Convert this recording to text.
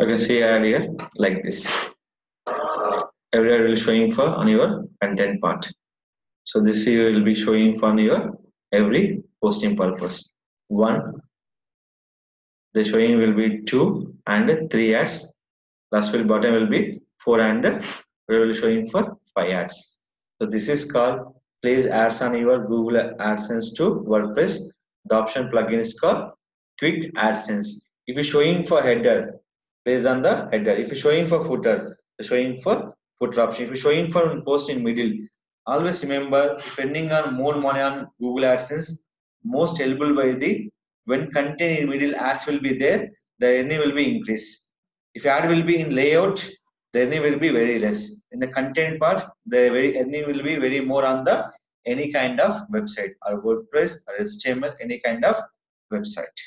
You can see ad here like this. Every ad will showing for on your content part. So this here will be showing for your every posting purpose. One, the showing will be two and three ads. Last will bottom will be four and we will showing for five ads. So this is called place ads on your Google AdSense to WordPress. The option plugin is called Quick AdSense. If you're showing for header, place on the header. If you're showing for footer, showing for footer option. If you're showing for post in middle, always remember if earning on more money on Google AdSense, most eligible by the when content in middle ads will be there, the earning will be increased. If ad will be in layout, the earning will be very less. In the content part, the earning will be very more on the any kind of website or WordPress or HTML, any kind of website.